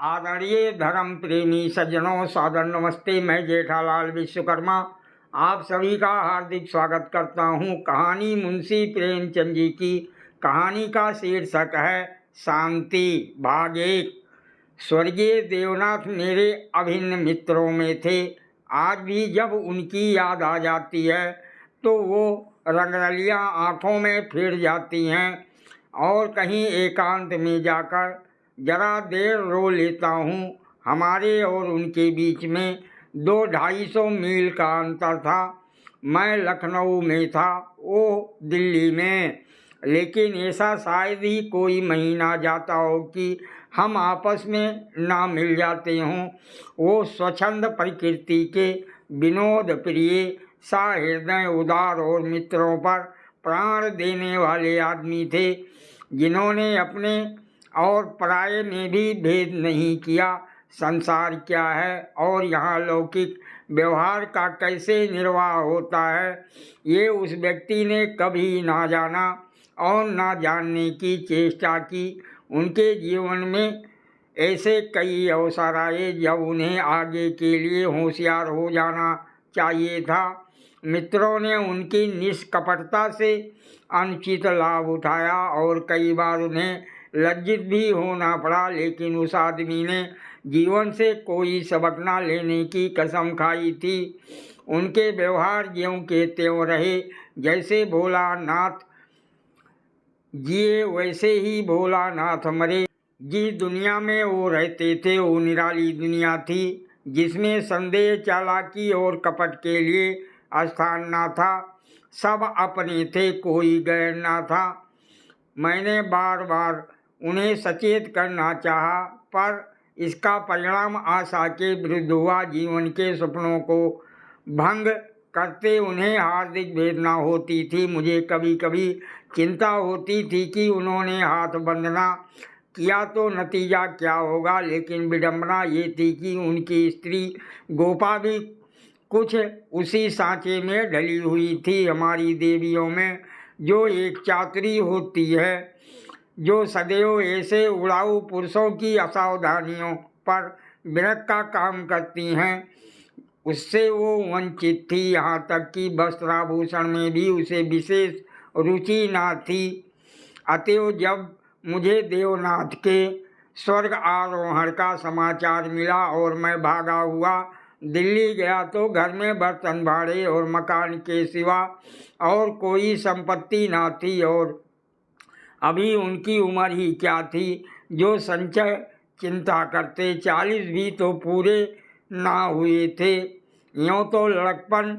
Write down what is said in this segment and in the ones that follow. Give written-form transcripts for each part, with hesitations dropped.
आदरणीय धर्म प्रेमी सज्जनों, सादर नमस्ते। मैं जेठालाल विश्वकर्मा आप सभी का हार्दिक स्वागत करता हूँ। कहानी मुंशी प्रेमचंद जी की। कहानी का शीर्षक है शांति, भाग 1। स्वर्गीय देवनाथ मेरे अभिन्न मित्रों में थे। आज भी जब उनकी याद आ जाती है तो वो रंगरलियाँ आँखों में फिर जाती हैं और कहीं एकांत में जाकर जरा देर रो लेता हूँ। हमारे और उनके बीच में 200-250 मील का अंतर था। मैं लखनऊ में था, वो दिल्ली में। लेकिन ऐसा शायद ही कोई महीना जाता हो कि हम आपस में ना मिल जाते हों। वो स्वच्छंद प्रकृति के, विनोद प्रिय, सहृदय, उदार और मित्रों पर प्राण देने वाले आदमी थे, जिन्होंने अपने और पराये में भी भेद नहीं किया। संसार क्या है और यहाँ लौकिक व्यवहार का कैसे निर्वाह होता है, ये उस व्यक्ति ने कभी ना जाना और ना जानने की चेष्टा की। उनके जीवन में ऐसे कई अवसर आए जब उन्हें आगे के लिए होशियार हो जाना चाहिए था। मित्रों ने उनकी निष्कपटता से अनुचित लाभ उठाया और कई बार उन्हें लज्जित भी होना पड़ा। लेकिन उस आदमी ने जीवन से कोई सबक ना लेने की कसम खाई थी। उनके व्यवहार ज्यों के त्यों रहे। जैसे भोलानाथ जिए वैसे ही भोलानाथ मरे। जिस दुनिया में वो रहते थे वो निराली दुनिया थी, जिसमें संदेह, चालाकी और कपट के लिए स्थान ना था। सब अपने थे, कोई गैर ना था। मैंने बार बार उन्हें सचेत करना चाहा, पर इसका परिणाम आशा के विरुद्ध हुआ। जीवन के सपनों को भंग करते उन्हें हार्दिक वेदना होती थी। मुझे कभी कभी चिंता होती थी कि उन्होंने हाथ बंधना किया तो नतीजा क्या होगा। लेकिन विडंबना ये थी कि उनकी स्त्री गोपा भी कुछ उसी सांचे में ढली हुई थी। हमारी देवियों में जो एक चातुरी होती है, जो सदैव ऐसे उड़ाऊ पुरुषों की असावधानियों पर विरक का काम करती हैं, उससे वो वंचित थी। यहाँ तक कि वस्त्राभूषण में भी उसे विशेष रुचि ना थी। अतएव जब मुझे देवनाथ के स्वर्ग आरोहण का समाचार मिला और मैं भागा हुआ दिल्ली गया तो घर में बर्तन भाड़े और मकान के सिवा और कोई संपत्ति ना थी। और अभी उनकी उम्र ही क्या थी जो संचय चिंता करते। 40 भी तो पूरे ना हुए थे। यूँ तो लड़कपन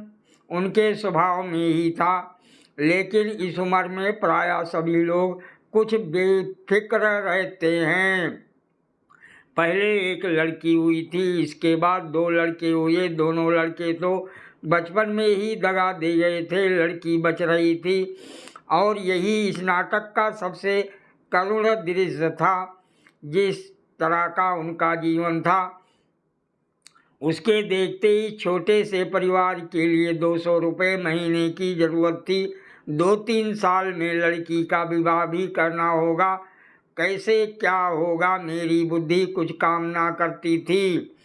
उनके स्वभाव में ही था, लेकिन इस उम्र में प्रायः सभी लोग कुछ बेफिक्र रहते हैं। पहले एक लड़की हुई थी, इसके बाद 2 लड़के हुए। दोनों लड़के तो बचपन में ही दगा दे गए थे। लड़की बच रही थी और यही इस नाटक का सबसे करुण दृश्य था। जिस तरह का उनका जीवन था, उसके देखते ही छोटे से परिवार के लिए 200 रुपये महीने की ज़रूरत थी। 2-3 साल में लड़की का विवाह भी करना होगा। कैसे क्या होगा, मेरी बुद्धि कुछ काम ना करती थी।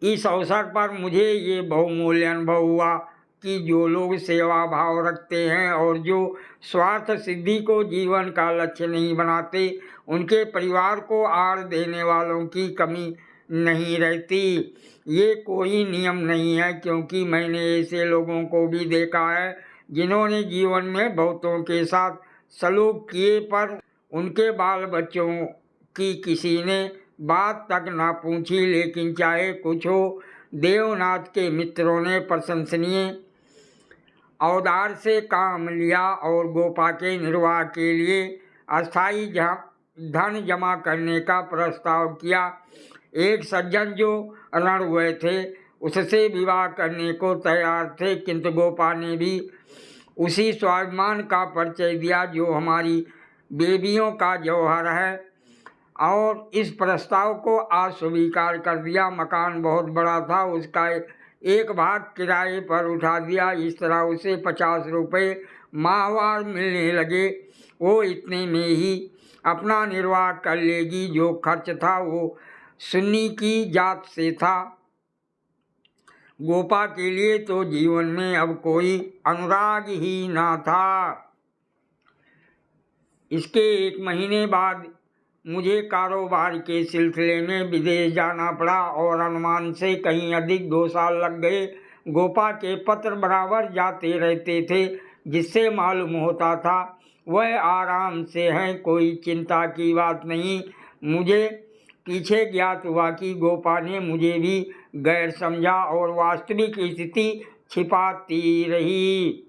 इस अवसर पर मुझे ये बहुमूल्य अनुभव हुआ कि जो लोग सेवा भाव रखते हैं और जो स्वार्थ सिद्धि को जीवन का लक्ष्य नहीं बनाते, उनके परिवार को आड़ देने वालों की कमी नहीं रहती। ये कोई नियम नहीं है, क्योंकि मैंने ऐसे लोगों को भी देखा है जिन्होंने जीवन में बहुतों के साथ सलूक किए, पर उनके बाल बच्चों की किसी ने बात तक ना पूछी। लेकिन चाहे कुछ हो, देवनाथ के मित्रों ने प्रशंसनीय औदार से काम लिया और गोपा के निर्वाह के लिए अस्थायी धन जमा करने का प्रस्ताव किया। एक सज्जन जो रण हुए थे उससे विवाह करने को तैयार थे, किंतु गोपा ने भी उसी स्वाभिमान का परिचय दिया जो हमारी बेबियों का जौहर है, और इस प्रस्ताव को अस्वीकार कर दिया। मकान बहुत बड़ा था, उसका एक भाग किराए पर उठा दिया। इस तरह उसे 50 रुपये माहवार मिलने लगे। वो इतने में ही अपना निर्वाह कर लेगी। जो खर्च था वो सुन्नी की जात से था। गोपा के लिए तो जीवन में अब कोई अनुराग ही ना था। इसके 1 महीने बाद मुझे कारोबार के सिलसिले में विदेश जाना पड़ा और अनुमान से कहीं अधिक 2 साल लग गए। गोपा के पत्र बराबर जाते रहते थे, जिससे मालूम होता था वह आराम से हैं, कोई चिंता की बात नहीं। मुझे पीछे ज्ञात हुआ कि गोपा ने मुझे भी गैर समझा और वास्तविक स्थिति छिपाती रही।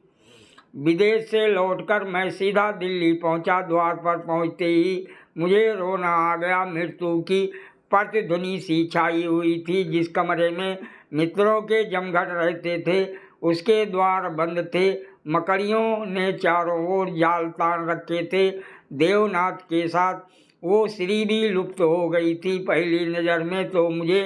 विदेश से लौटकर मैं सीधा दिल्ली पहुंचा। द्वार पर पहुंचते ही मुझे रोना आ गया। मृत्यु की प्रतिध्वनि सी छाई हुई थी। जिस कमरे में मित्रों के जमघट रहते थे उसके द्वार बंद थे। मकड़ियों ने चारों ओर जाल तान रखे थे। देवनाथ के साथ वो स्त्री भी लुप्त हो गई थी। पहली नज़र में तो मुझे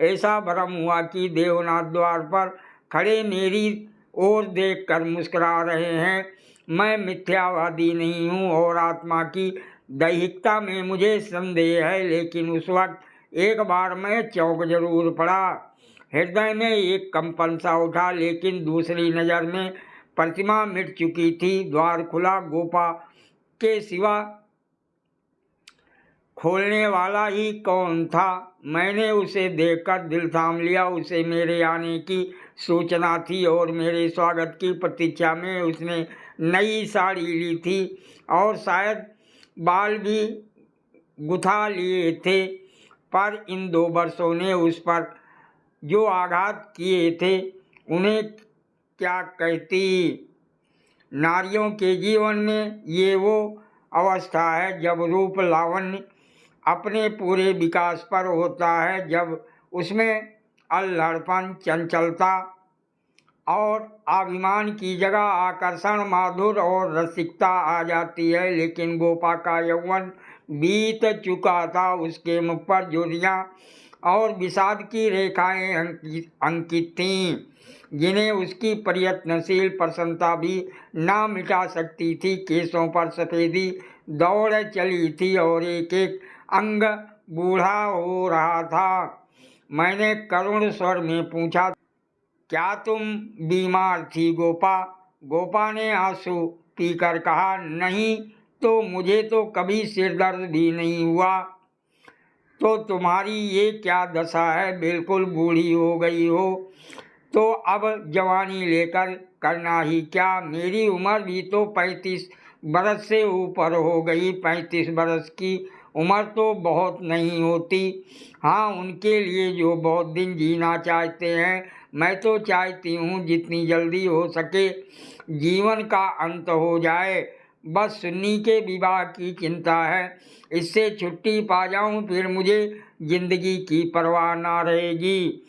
ऐसा भ्रम हुआ कि देवनाथ द्वार पर खड़े मेरी और देखकर मुस्कुरा रहे हैं। मैं मिथ्यावादी नहीं हूँ और आत्मा की दैहिकता में मुझे संदेह है, लेकिन उस वक्त एक बार मैं चौंक जरूर पड़ा। हृदय में एक कंपन सा उठा, लेकिन दूसरी नज़र में प्रतिमा मिट चुकी थी। द्वार खुला। गोपा के सिवा खोलने वाला ही कौन था? मैंने उसे देखकर दिल थाम लिया। उसे मेरे आने की सूचना थी और मेरे स्वागत की प्रतीक्षा में उसने नई साड़ी ली थी और शायद बाल भी गुथा लिए थे। पर इन 2 वर्षों ने उस पर जो आघात किए थे उन्हें क्या कहती। नारियों के जीवन में ये वो अवस्था है जब रूप लावण्य अपने पूरे विकास पर होता है, जब उसमें अल्हड़पन, चंचलता और अभिमान की जगह आकर्षण, माधुर्य और रसिकता आ जाती है। लेकिन गोपा का यौवन बीत चुका था। उसके मुख पर झुर्रियाँ और विषाद की रेखाएं अंकित थीं, जिन्हें उसकी प्रयत्नशील प्रसन्नता भी ना मिटा सकती थी। केसों पर सफेदी दौड़ चली थी और एक एक अंग बूढ़ा हो रहा था। मैंने करुण स्वर में पूछा, क्या तुम बीमार थी गोपा? गोपा ने आंसू पीकर कहा, नहीं तो मुझे तो कभी सिर दर्द भी नहीं हुआ। तो तुम्हारी ये क्या दशा है? बिल्कुल बूढ़ी हो गई हो। तो अब जवानी लेकर करना ही क्या? मेरी उम्र भी तो 35 बरस से ऊपर हो गई। 35 बरस की उम्र तो बहुत नहीं होती। हाँ, उनके लिए जो बहुत दिन जीना चाहते हैं। मैं तो चाहती हूँ जितनी जल्दी हो सके जीवन का अंत हो जाए। बस सुन्नी के विवाह की चिंता है। इससे छुट्टी पा जाऊँ, फिर मुझे जिंदगी की परवाह ना रहेगी।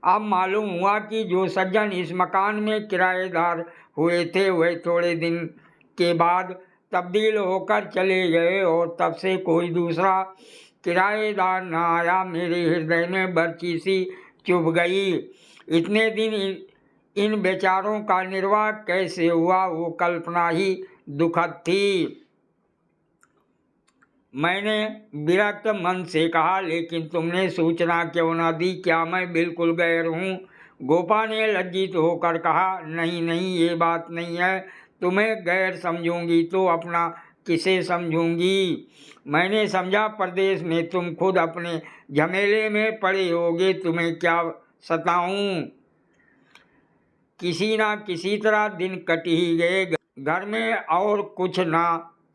अब मालूम हुआ कि जो सज्जन इस मकान में किराएदार हुए थे वह थोड़े दिन के बाद तब्दील होकर चले गए और तब से कोई दूसरा किराएदार न आया। मेरे हृदय में बर्ची सी चुभ गई। इतने दिन इन बेचारों का निर्वाह कैसे हुआ, वो कल्पना ही दुखद थी। मैंने विरक्त मन से कहा, लेकिन तुमने सूचना क्यों न दी? क्या मैं बिल्कुल गैर हूँ? गोपा ने लज्जित होकर कहा, नहीं नहीं, ये बात नहीं है। तुम्हें गैर समझूंगी तो अपना किसे समझूंगी? मैंने समझा प्रदेश में तुम खुद अपने झमेले में पड़े होगे, तुम्हें क्या सताऊं? किसी ना किसी तरह दिन कट ही गए। घर में और कुछ ना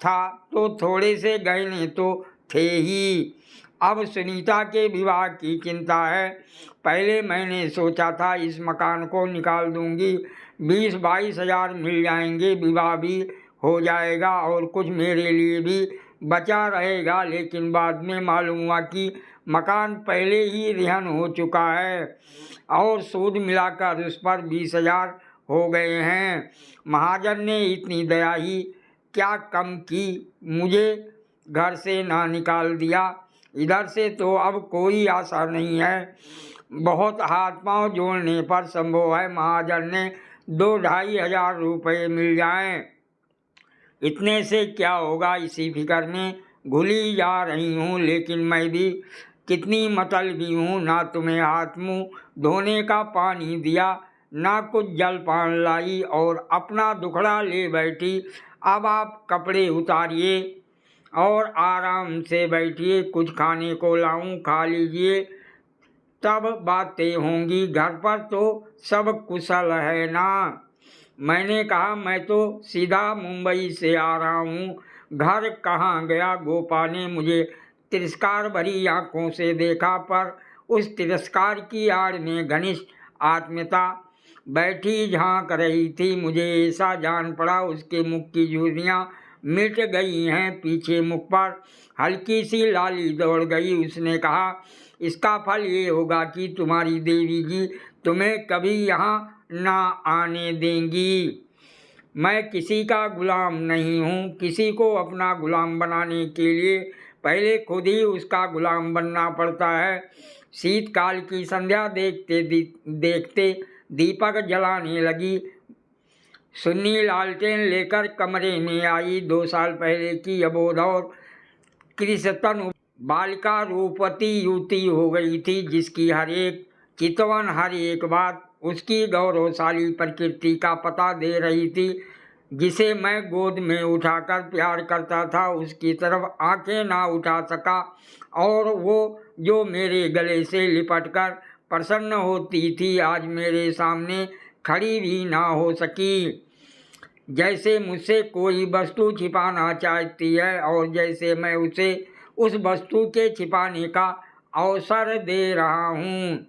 था तो थोड़े से गहने तो थे ही। अब सुनीता के विवाह की चिंता है। पहले मैंने सोचा था इस मकान को निकाल दूंगी, 20-22 हजार मिल जाएंगे, विवाह भी हो जाएगा और कुछ मेरे लिए भी बचा रहेगा। लेकिन बाद में मालूम हुआ कि मकान पहले ही रिहन हो चुका है और सूद मिलाकर उस पर 20 हजार हो गए हैं। महाजन ने इतनी दया ही क्या कम की, मुझे घर से ना निकाल दिया। इधर से तो अब कोई आशा नहीं है। बहुत हाथ पांव जोड़ने पर संभव है महाजन ने 2-2.5 हजार रुपये मिल जाएं। इतने से क्या होगा, इसी फिक्र में घुली जा रही हूँ। लेकिन मैं भी कितनी मतलबी हूँ, ना तुम्हें हाथ मुँह धोने का पानी दिया, ना कुछ जलपान लाई और अपना दुखड़ा ले बैठी। अब आप कपड़े उतारिए और आराम से बैठिए, कुछ खाने को लाऊं, खा लीजिए, तब बातें होंगी। घर पर तो सब कुशल है ना? मैंने कहा, मैं तो सीधा मुंबई से आ रहा हूँ, घर कहाँ गया? गोपा ने मुझे तिरस्कार भरी आंखों से देखा, पर उस तिरस्कार की आड़ में घनिष्ठ आत्मीयता बैठी झांक रही थी। मुझे ऐसा जान पड़ा उसके मुख की झुर्रियाँ मिट गई हैं। पीछे मुख पर हल्की सी लाली दौड़ गई। उसने कहा, इसका फल ये होगा कि तुम्हारी देवी जी तुम्हें कभी यहाँ ना आने देंगी। मैं किसी का गुलाम नहीं हूँ। किसी को अपना गुलाम बनाने के लिए पहले खुद ही उसका गुलाम बनना पड़ता है। शीतकाल की संध्या देखते देखते दीपक जलाने लगी। सुन्नी लालटेन लेकर कमरे में आई। 2 साल पहले की अबोध और कृष्णतनु बालिका रूपवती युवती हो गई थी, जिसकी हर एक चितवन, हर एक बात उसकी गौरवशाली प्रकृति का पता दे रही थी। जिसे मैं गोद में उठाकर प्यार करता था, उसकी तरफ आंखें ना उठा सका, और वो जो मेरे गले से लिपटकर प्रसन्न होती थी, आज मेरे सामने खड़ी भी ना हो सकी। जैसे मुझसे कोई वस्तु छिपाना चाहती है और जैसे मैं उसे उस वस्तु के छिपाने का अवसर दे रहा हूँ।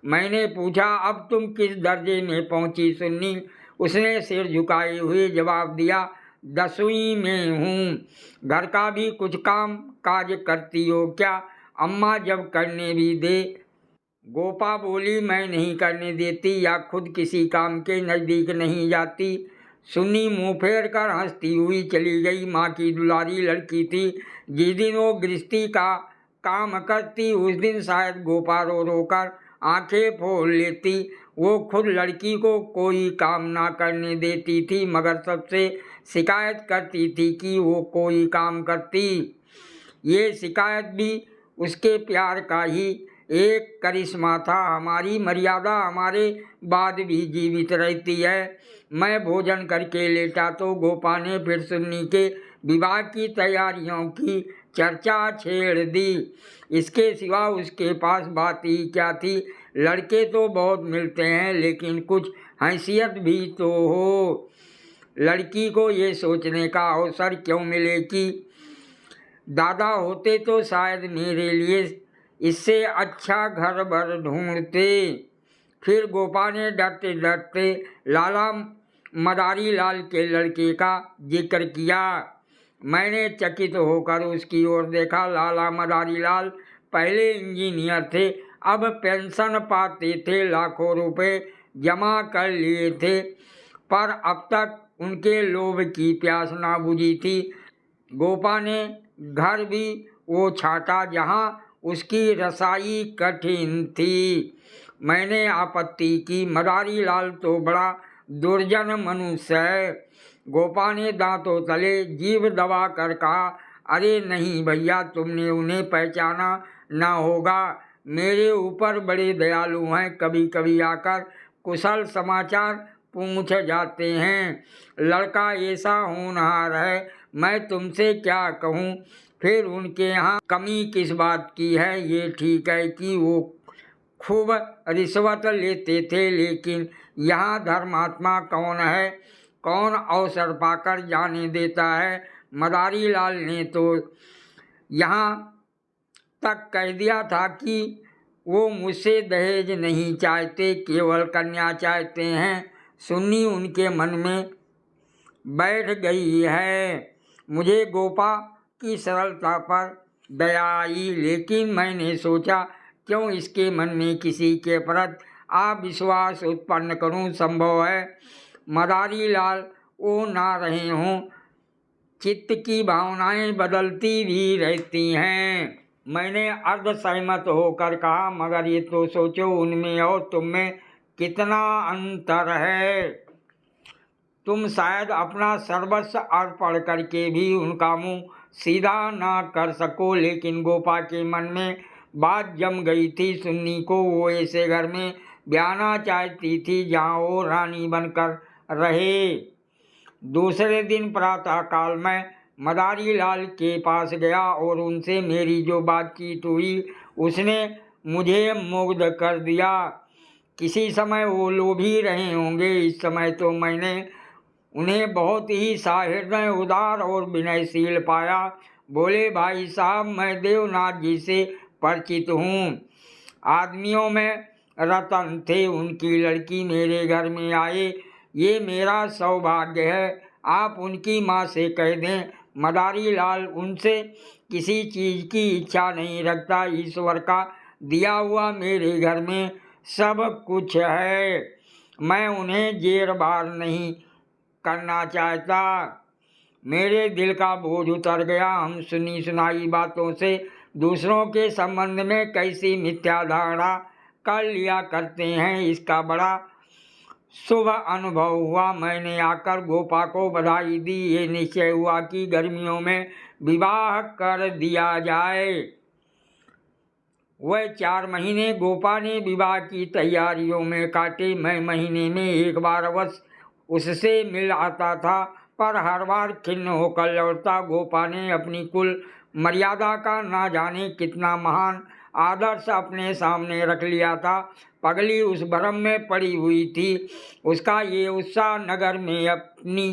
मैंने पूछा, अब तुम किस दर्जे में पहुँची सुन्नी? उसने सिर झुकाए हुए जवाब दिया, 10वीं में हूँ। घर का भी कुछ काम काज करती हो क्या? अम्मा जब करने भी दे। गोपा बोली, मैं नहीं करने देती या खुद किसी काम के नज़दीक नहीं जाती। सुन्नी मुँह फेर कर हंसती हुई चली गई। माँ की दुलारी लड़की थी। जिस दिन वो गृहस्थी का काम करती, उस दिन शायद गोपा रो रो कर आंखें फोड़ लेती। वो खुद लड़की को कोई काम ना करने देती थी, मगर सबसे शिकायत करती थी कि वो कोई काम करती। ये शिकायत भी उसके प्यार का ही एक करिश्मा था। हमारी मर्यादा हमारे बाद भी जीवित रहती है। मैं भोजन करके लेटा तो गोपा ने फिर सुन्नी के विवाह की तैयारियों की चर्चा छेड़ दी। इसके सिवा उसके पास बात ही क्या थी? लड़के तो बहुत मिलते हैं, लेकिन कुछ हैसियत भी तो हो। लड़की को ये सोचने का अवसर क्यों मिले कि दादा होते तो शायद मेरे लिए इससे अच्छा घर भर ढूंढते। फिर गोपा ने डरते डरते लाला मदारी लाल के लड़के का जिक्र किया। मैंने चकित होकर उसकी ओर देखा। लाला मदारी लाल पहले इंजीनियर थे, अब पेंशन पाते थे, लाखों रुपए जमा कर लिए थे, पर अब तक उनके लोभ की प्यास ना बुझी थी। गोपा ने घर भी वो छाटा जहाँ उसकी रसाई कठिन थी। मैंने आपत्ति की, मदारी लाल तो बड़ा दुर्जन मनुष्य है। गोपा ने दांतों तले जीभ दबा कर कहा, अरे नहीं भैया, तुमने उन्हें पहचाना ना होगा। मेरे ऊपर बड़े दयालु हैं, कभी कभी आकर कुशल समाचार पूछ जाते हैं। लड़का ऐसा होनहार है, मैं तुमसे क्या कहूँ। फिर उनके यहाँ कमी किस बात की है? ये ठीक है कि वो खूब रिश्वत लेते थे, लेकिन यहाँ धर्मात्मा कौन है? कौन अवसर पाकर जाने देता है? मदारी लाल ने तो यहाँ तक कह दिया था कि वो मुझसे दहेज नहीं चाहते, केवल कन्या चाहते हैं। सुन्नी उनके मन में बैठ गई है। मुझे गोपा की सरलता पर दया आई, लेकिन मैंने सोचा, क्यों इसके मन में किसी के प्रति अविश्वास उत्पन्न करूं? संभव है मदारी लाल वो ना रहे हों। चित्त की भावनाएं बदलती भी रहती हैं। मैंने अर्ध सहमत होकर कहा, मगर ये तो सोचो, उनमें और तुम में कितना अंतर है। तुम शायद अपना सर्वस्व अर्पण करके भी उनका मुंह सीधा ना कर सको, लेकिन गोपा के मन में बात जम गई थी। सुन्नी को वो ऐसे घर में ब्याहना चाहती थी जहाँ वो रानी बनकर रहे। दूसरे दिन प्रातः काल में मदारी लाल के पास गया और उनसे मेरी जो बातचीत हुई उसने मुझे मुग्ध कर दिया। किसी समय वो लोभी रहे होंगे, इस समय तो मैंने उन्हें बहुत ही सहृदय, उदार और विनयशील पाया। बोले, भाई साहब, मैं देवनाथ जी से परिचित हूँ। आदमियों में रतन थे, उनकी लड़की मेरे घर में आए, ये मेरा सौभाग्य है। आप उनकी माँ से कह दें, मदारी लाल उनसे किसी चीज़ की इच्छा नहीं रखता। ईश्वर का दिया हुआ मेरे घर में सब कुछ है। मैं उन्हें जेर बार नहीं करना चाहता। मेरे दिल का बोझ उतर गया। हम सुनी सुनाई बातों से दूसरों के संबंध में कैसी मिथ्या धारणा कर लिया करते हैं, इसका बड़ा शुभ अनुभव हुआ। मैंने आकर गोपा को बधाई दी। ये निश्चय हुआ कि गर्मियों में विवाह कर दिया जाए। वह 4 महीने गोपा ने विवाह की तैयारियों में काटे। मैं महीने में एक बार अवश्य उससे मिल आता था, पर हर बार खिन्न होकर लौटता। गोपा ने अपनी कुल मर्यादा का ना जाने कितना महान आदर्श अपने सामने रख लिया था। पगली उस भ्रम में पड़ी हुई थी। उसका ये उत्साह नगर में अपनी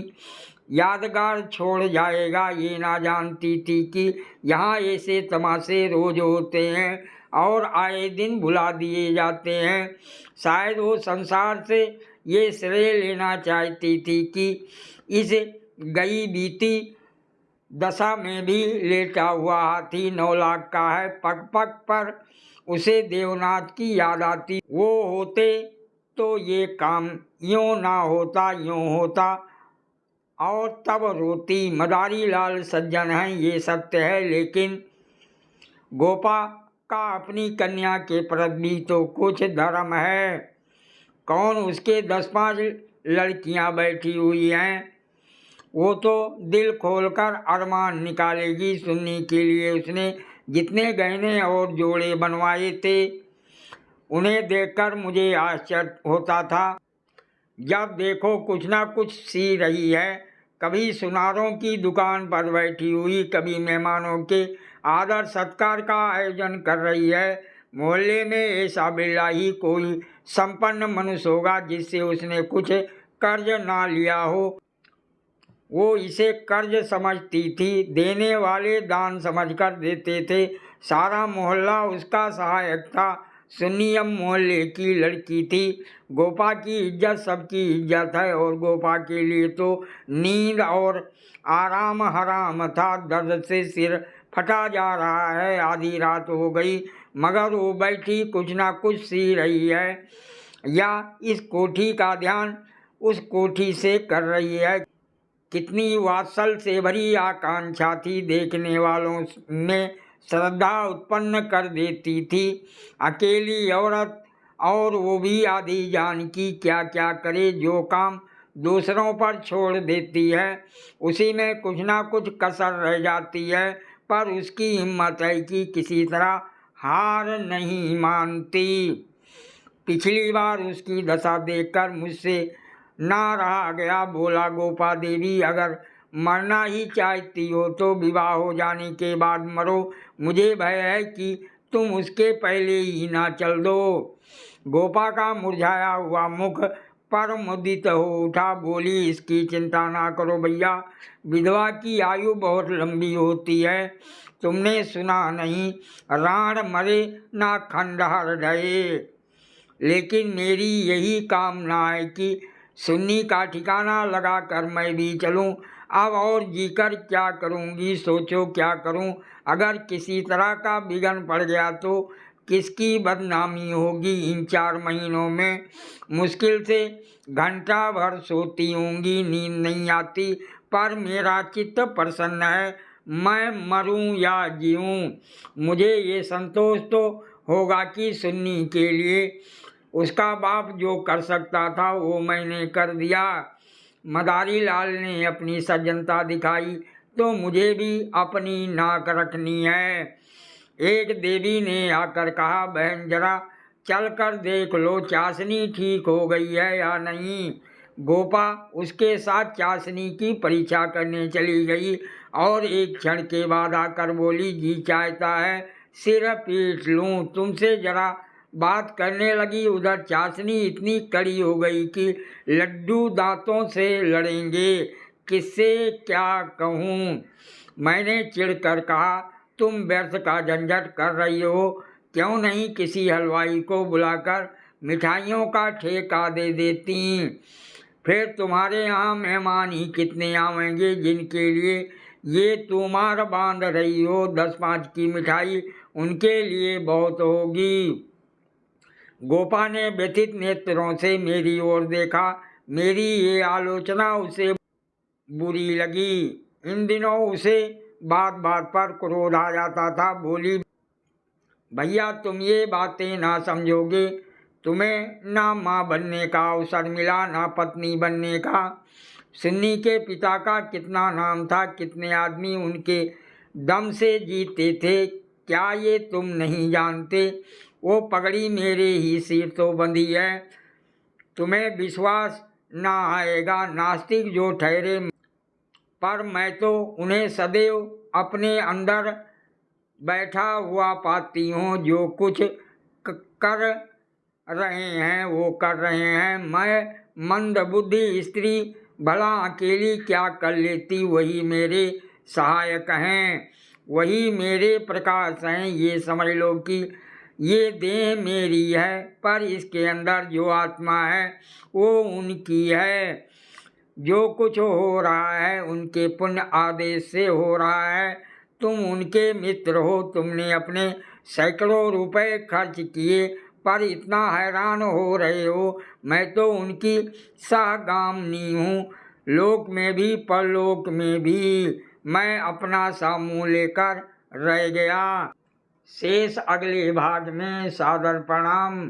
यादगार छोड़ जाएगा, ये ना जानती थी कि यहाँ ऐसे तमाशे रोज होते हैं और आए दिन भुला दिए जाते हैं। शायद वो संसार से ये श्रेय लेना चाहती थी कि इस गई बीती दशा में भी लेटा हुआ हाथी 9 लाख का है। पग पग पर उसे देवनाथ की याद आती। वो होते तो ये काम यूँ ना होता, यूँ होता और तब रोती। मदारी लाल सज्जन हैं, ये सत्य है, लेकिन गोपा का अपनी कन्या के प्रति भी तो कुछ धर्म है। कौन उसके 10-5 लड़कियां बैठी हुई हैं, वो तो दिल खोलकर अरमान निकालेगी। सुन्नी के लिए उसने जितने गहने और जोड़े बनवाए थे, उन्हें देखकर मुझे आश्चर्य होता था। जब देखो कुछ ना कुछ सी रही है, कभी सुनारों की दुकान पर बैठी हुई, कभी मेहमानों के आदर सत्कार का आयोजन कर रही है। मोहल्ले में ऐसा बिरला ही कोई संपन्न मनुष्य होगा जिससे उसने कुछ कर्ज ना लिया हो। वो इसे कर्ज समझती थी, देने वाले दान समझकर देते थे। सारा मोहल्ला उसका सहायक था। सुन्नियम मोहल्ले की लड़की थी। गोपा की इज्जत सबकी इज्जत है और गोपा के लिए तो नींद और आराम हराम था। दर्द से सिर फटा जा रहा है। आधी रात हो गई मगर वो बैठी कुछ ना कुछ सी रही है, या इस कोठी का ध्यान उस कोठी से कर रही है। कितनी वात्सल से भरी आकांक्षा थी, देखने वालों में श्रद्धा उत्पन्न कर देती थी। अकेली औरत, और वो भी आधी जान की, क्या क्या करे। जो काम दूसरों पर छोड़ देती है उसी में कुछ ना कुछ कसर रह जाती है, पर उसकी हिम्मत है कि किसी तरह हार नहीं मानती। पिछली बार उसकी दशा देखकर मुझसे ना रहा गया। बोला, गोपा देवी, अगर मरना ही चाहती हो तो विवाह हो जाने के बाद मरो। मुझे भय है कि तुम उसके पहले ही ना चल दो। गोपा का मुरझाया हुआ मुख पर मुदित हो उठा। बोली, इसकी चिंता ना करो भैया, विधवा की आयु बहुत लंबी होती है। तुमने सुना नहीं, राण मरे ना खंडहर ढहे। लेकिन मेरी यही कामना है कि सुन्नी का ठिकाना लगा कर मैं भी चलूं। अब और जीकर क्या करूंगी, सोचो क्या करूं। अगर किसी तरह का विघ्न पड़ गया तो किसकी बदनामी होगी। इन 4 महीनों में मुश्किल से घंटा भर सोती होंगी, नींद नहीं आती, पर मेरा चित्त प्रसन्न है। मैं मरूं या जीऊं, मुझे ये संतोष तो होगा कि सुन्नी के लिए उसका बाप जो कर सकता था वो मैंने कर दिया। मदारी लाल ने अपनी सज्जनता दिखाई तो मुझे भी अपनी नाक रखनी है। एक देवी ने आकर कहा, बहन जरा चल कर देख लो चाशनी ठीक हो गई है या नहीं। गोपा उसके साथ चाशनी की परीक्षा करने चली गई और एक क्षण के बाद आकर बोली, जी चाहता है सिर पीट लूं। तुमसे जरा बात करने लगी, उधर चाशनी इतनी कड़ी हो गई कि लड्डू दांतों से लड़ेंगे। किससे क्या कहूँ। मैंने चिढ़कर कहा, तुम व्यर्थ का झंझट कर रही हो, क्यों नहीं किसी हलवाई को बुलाकर मिठाइयों का ठेका दे देती। फिर तुम्हारे यहाँ मेहमान ही कितने आवेंगे जिनके लिए ये तुमार बांध रही हो। 10-5 की मिठाई उनके लिए बहुत होगी। गोपा ने व्यथित नेत्रों से मेरी ओर देखा। मेरी ये आलोचना उसे बुरी लगी। इन दिनों उसे बात बात पर क्रोध आ जाता था। बोली, भैया तुम ये बातें ना समझोगे। तुम्हें ना माँ बनने का अवसर मिला, ना पत्नी बनने का। सुन्नी के पिता का कितना नाम था, कितने आदमी उनके दम से जीते थे, क्या ये तुम नहीं जानते। वो पगड़ी मेरे ही सिर तो बंधी है। तुम्हें विश्वास ना आएगा, नास्तिक जो ठहरे, पर मैं तो उन्हें सदैव अपने अंदर बैठा हुआ पाती हूँ। जो कुछ कर रहे हैं वो कर रहे हैं। मैं मंदबुद्धि स्त्री भला अकेली क्या कर लेती। वही मेरे सहायक हैं, वही मेरे प्रकाश हैं। ये समझ लो कि ये देह मेरी है, पर इसके अंदर जो आत्मा है वो उनकी है। जो कुछ हो रहा है उनके पुण्य आदेश से हो रहा है। तुम उनके मित्र हो, तुमने अपने सैकड़ों रुपए खर्च किए, पर इतना हैरान हो रहे हो। मैं तो उनकी सहगामिनी हूँ, लोक में भी परलोक में भी। मैं अपना सा मुँह लेकर रह गया। शेष अगले भाग में। सादर प्रणाम।